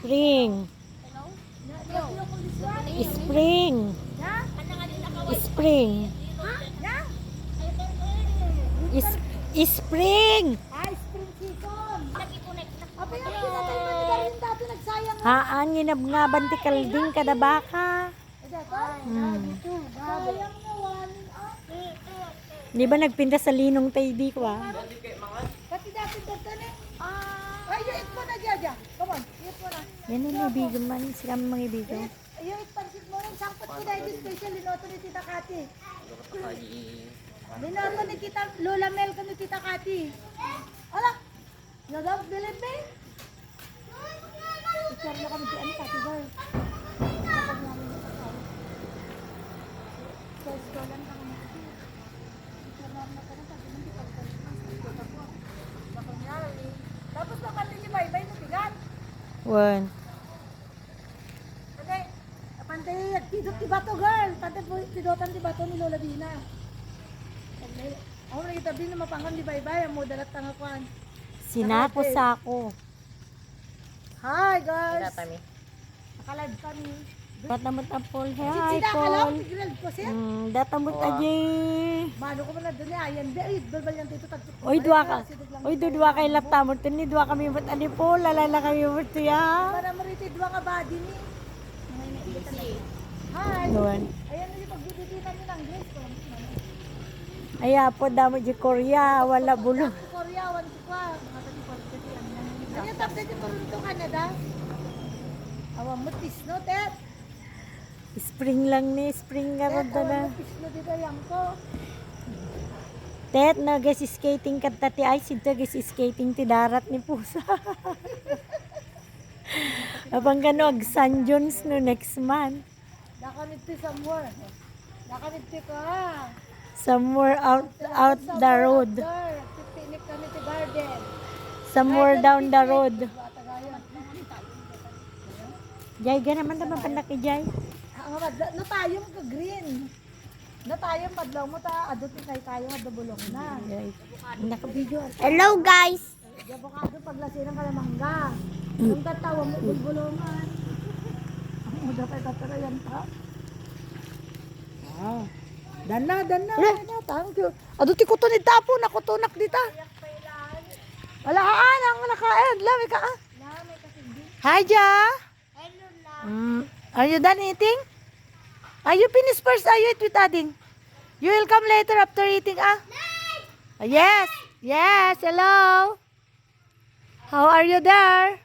Spring. Spring. Spring. Spring. Spring season. Apa yung pinatay mo ni Darin dati nagsayang. Haan, ginabngaban ti kalding kada baka. Sayang naman. Di ba nagpinta sa linong tayo di ko Pati dati dati ni. Ay, yung it mo na Jaja. Come on, it mo na. Yan ang ibigan man. Sila mga ibigan. Yung it pansit mo rin. Sangkot ko dahil special. Linoto ni Tita Kati. Linoto ni Tita Lola Mel ka ni Tita Kati. Ala, you don't believe me? Icar mo kami di ano Kati girl. Kapag namin ito ka. Sa eskolan ka kami. Icar namin ka na sabi mo di pagkalit mas. Ito po. Nakunyari. Tapos lang kami ni Baybay mo bigan. One. Pantay, pantay, tidot ti bato girl. Pantay po, tidotan ti bato ni Lola Dina. Ako na itabi na mapangan di Baybay. Ang modalat tangakuan. Sinako sako. Hi guys. Nakalive kami. Datamot ang Paul. Hi Sida ka lang, Paul. tigilad ko siya. Datamot aji. Mano ko man na doon niya. Ayan, ay, balbal yan tito. Oy, dua kay laptamot. Ni dua kami mat ani Paul. Lalala kami mat ya. Para mariti dua nga body ni. Hi. One. Ayan, yung pagbibitinan niyo ng Grace ko. Aya po damo di Korea. Wala bulo. Korea, one to kwa. Mga tati ko. Ano yung tapos yung Toronto, Canada? Awang mutis, no, Ted? Spring lang ni. Spring nga rin na. Pisno dito yang ko. Tet, nag-skating ka tati ay sinto skating ti darat ni Pusa. Abang ganog, San Jones no next month. Nakanit ti somewhere. Nakanit ti ka. Somewhere out the road. Pipinik kami ti garden. Somewhere down the road. Jay, ganaman naman panlaki Jay. Natayong ka green. Natayong madlaw mo ta. Adot ni tayo nga dabulong na. Naka-video. Hello guys! Avocado paglasinang kalamangga. Ang tatawa mo bulbulungan. Ang muda tayo tatara yan ta. Dana. Thank you. Adot ti kutunid tapo. Nakutunak dita. Walaan ang nakaed. Lami ka ah. Hi Ja. Are you done eating? Are you finished first? Are you eat with adding? You will come later after eating ah? Yes. Yes. Hello. How are you there?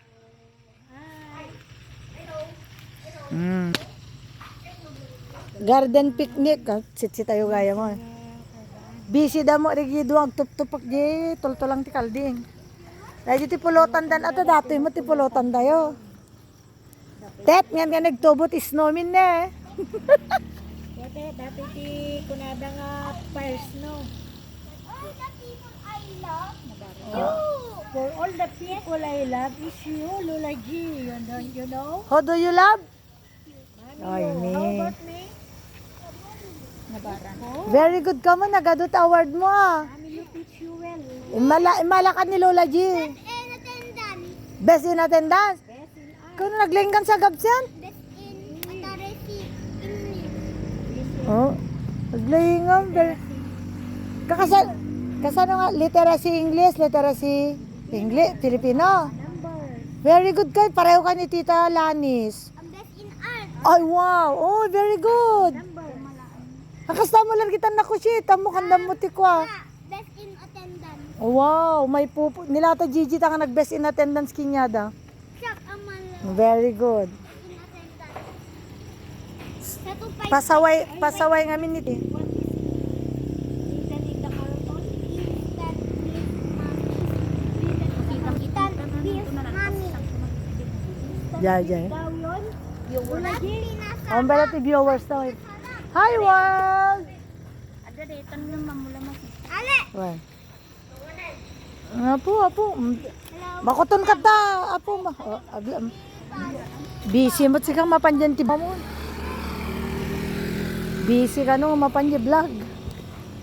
Garden picnic. Sit tayo gaya mo. Busy da mo. Rigi duwag tup-tupak di. Tultulang ti kalding. Dahil ti pulotan dan. Ato dati mo ti pulotan dayo. Tet, nga nagtubot snowmin na eh. Dati ti kunada nga first no. For all the people I love is you, Lola G. You know? How do you love? Ay, me. How about me? Nabaran. Very good ka mo. Nagadot award mo ah. Kami you teach you well. Imalakan ni Lola G. Best in attendance. Kung naglinggan sa gabsan? Oh, naglinggan. Kasano nga? Literacy English, literacy English, Filipino. Very good kayo. Pareho ka ni Tita Lanis. Ay, wow. Oh, very good. Nakasta mo lang kita na kusyita mo. Kandam mo tikwa. Best in attendance. Wow, may pupo. Nilata Gigi ta nga nag-best in attendance kinyada. Sak amal Very good. in attendance. Sa tupay. Pasaway nga minit eh. Yeah. Yung Ang bala ti viewers na. Hi world! Ada deh, tanong mamula mas. Ale! Well. Apo. Makuton ka ta. Apo. Busy mo sikang mapanjan ti mo. Busy ka no mapanjan vlog.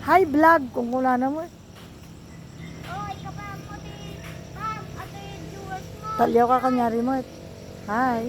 Hi vlog kung wala na mo. Oh, ikaw pa mo ti. Pam, ato yung viewers mo. Talyaw ka kanyari mo. Hi.